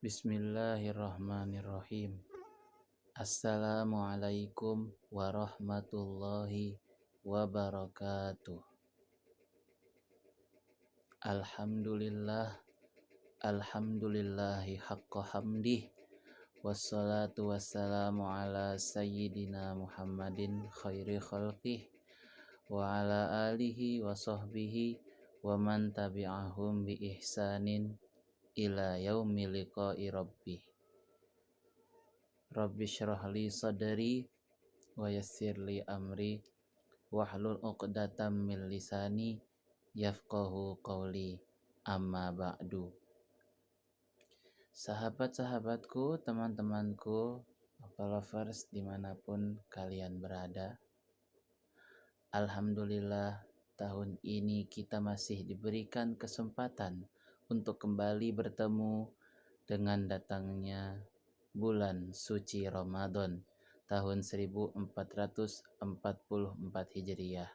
Bismillahirrahmanirrahim. Assalamualaikum warahmatullahi wabarakatuh. Alhamdulillahi haqqa hamdih. Wassalatu wassalamu ala sayyidina Muhammadin khairi khalqih wa ala alihi wa sahbihi wa man tabi'ahum bi ihsanin ila yaumi liqa'i rabbih. Rabbi syrah li sadri wa yassir li amri wahlul 'uqdatam min lisani yafqahu qawli, amma ba'du. Sahabat-sahabatku, teman-temanku, followers dimanapun kalian berada, alhamdulillah tahun ini kita masih diberikan kesempatan untuk kembali bertemu dengan datangnya bulan suci Ramadan tahun 1444 Hijriah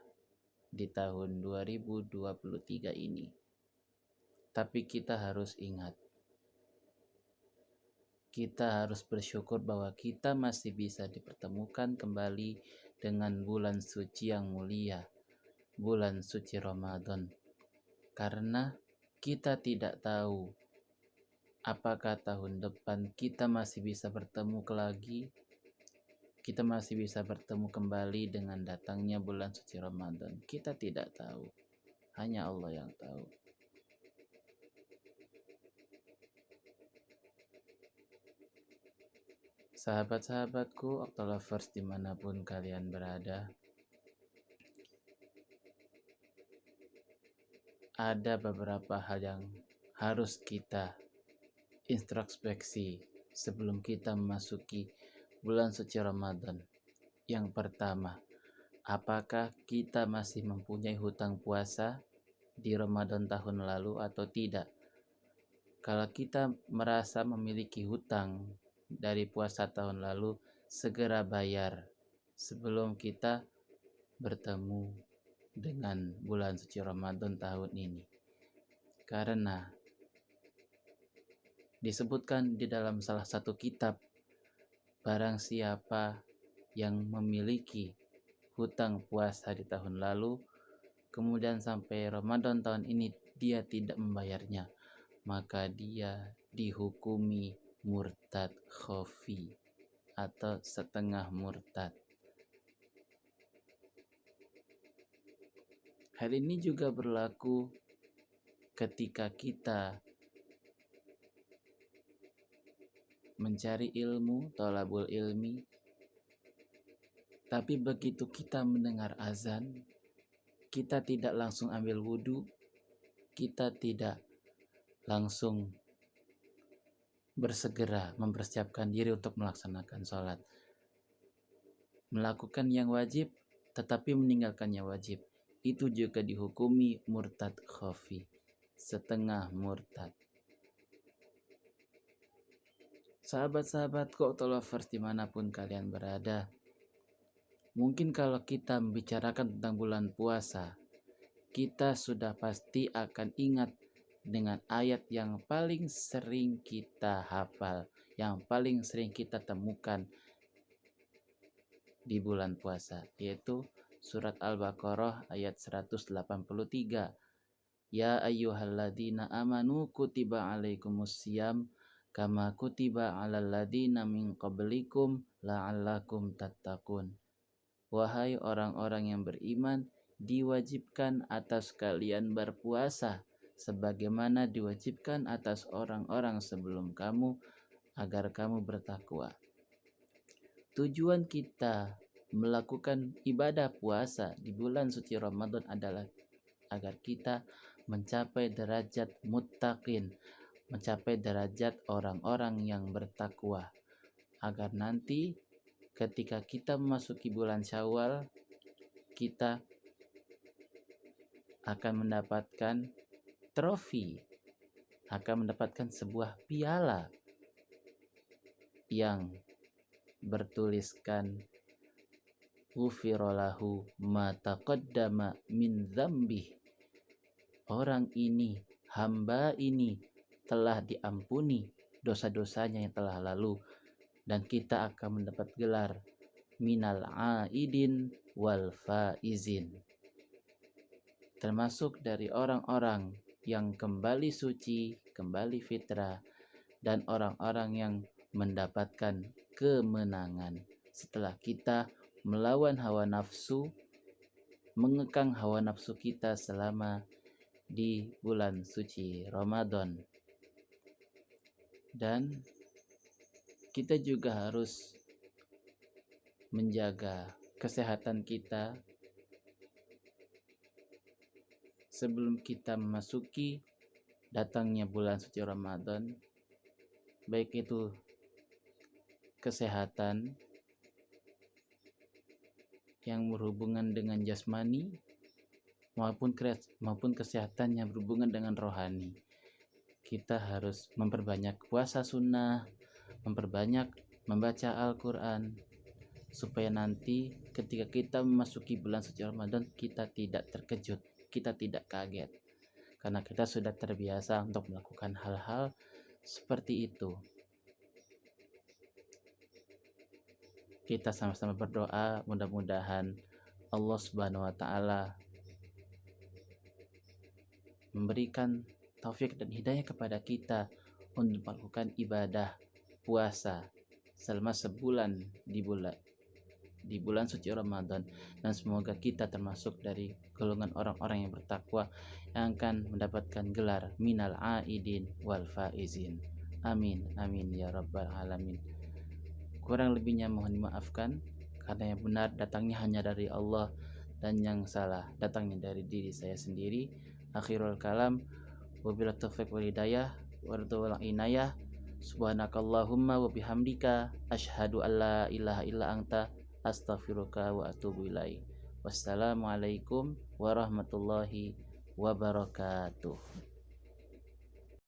di tahun 2023 ini. Tapi kita harus ingat, kita harus bersyukur bahwa kita masih bisa dipertemukan kembali dengan bulan suci yang mulia, bulan suci Ramadan. Karena kita tidak tahu apakah tahun depan kita masih bisa bertemu lagi, kita masih bisa bertemu kembali dengan datangnya bulan suci Ramadan. Kita tidak tahu, hanya Allah yang tahu. Sahabat-sahabatku, Octolovers dimanapun kalian berada, ada beberapa hal yang harus kita introspeksi sebelum kita memasuki bulan suci Ramadan. Yang pertama, apakah kita masih mempunyai hutang puasa di Ramadan tahun lalu atau tidak? Kalau kita merasa memiliki hutang dari puasa tahun lalu, segera bayar sebelum kita bertemu dengan bulan suci Ramadan tahun ini. Karena disebutkan di dalam salah satu kitab, barang siapa yang memiliki hutang puasa di tahun lalu, kemudian sampai Ramadan tahun ini dia tidak membayarnya, maka dia dihukumi murtad khafi atau setengah murtad. Hal ini juga berlaku ketika kita mencari ilmu, thalabul ilmi, tapi begitu kita mendengar azan, kita tidak langsung ambil wudhu, kita tidak langsung bersegera mempersiapkan diri untuk melaksanakan sholat. Melakukan yang wajib, tetapi meninggalkan yang wajib, itu juga dihukumi murtad khafi, setengah murtad. Sahabat-sahabatku, Octolovers dimanapun kalian berada, mungkin kalau kita membicarakan tentang bulan puasa, kita sudah pasti akan ingat dengan ayat yang paling sering kita hafal, yang paling sering kita temukan di bulan puasa, yaitu surat Al-Baqarah ayat 183. Ya ayyuhalladzina amanu kutiba alaikumusiyam kama kutiba alal ladzina min qablikum la'allakum tattaqun. Wahai orang-orang yang beriman, diwajibkan atas kalian berpuasa sebagaimana diwajibkan atas orang-orang sebelum kamu agar kamu bertakwa. Tujuan kita melakukan ibadah puasa di bulan suci Ramadan adalah agar kita mencapai derajat muttaqin, mencapai derajat orang-orang yang bertakwa, agar nanti ketika kita memasuki bulan Syawal, kita akan mendapatkan trofi, akan mendapatkan sebuah piala yang bertuliskan ghufirallahu ma taqaddama min dzambih. Orang ini, hamba ini telah diampuni dosa-dosanya yang telah lalu, dan kita akan mendapat gelar minal aidin wal faizin, termasuk dari orang-orang yang kembali suci, kembali fitrah, dan orang-orang yang mendapatkan kemenangan setelah kita melawan hawa nafsu, mengekang hawa nafsu kita selama di bulan suci Ramadan. Dan kita juga harus menjaga kesehatan kita sebelum kita memasuki datangnya bulan suci Ramadan, baik itu kesehatan yang berhubungan dengan jasmani maupun kesehatan yang berhubungan dengan rohani. Kita harus memperbanyak puasa sunnah, memperbanyak membaca Al-Quran, supaya nanti ketika kita memasuki bulan suci Ramadan kita tidak terkejut, kita tidak kaget, karena kita sudah terbiasa untuk melakukan hal-hal seperti itu. Kita sama-sama berdoa, mudah-mudahan Allah Subhanahu wa Ta'ala memberikan taufik dan hidayah kepada kita untuk melakukan ibadah puasa selama sebulan di bulan suci Ramadan, dan semoga kita termasuk dari golongan orang-orang yang bertakwa yang akan mendapatkan gelar minal aidin wal faizin. Amin amin ya rabbal alamin. Kurang lebihnya mohon dimaafkan, karena yang benar datangnya hanya dari Allah dan yang salah datangnya dari diri saya sendiri. Akhirul kalam, wabillahi taufiq wal hidayah wal inayah. Subhanakallahumma wa bihamdika asyhadu an la ilaha illa anta astaghfiruka wa atubu ilaik. Wassalamualaikum warahmatullahi wabarakatuh.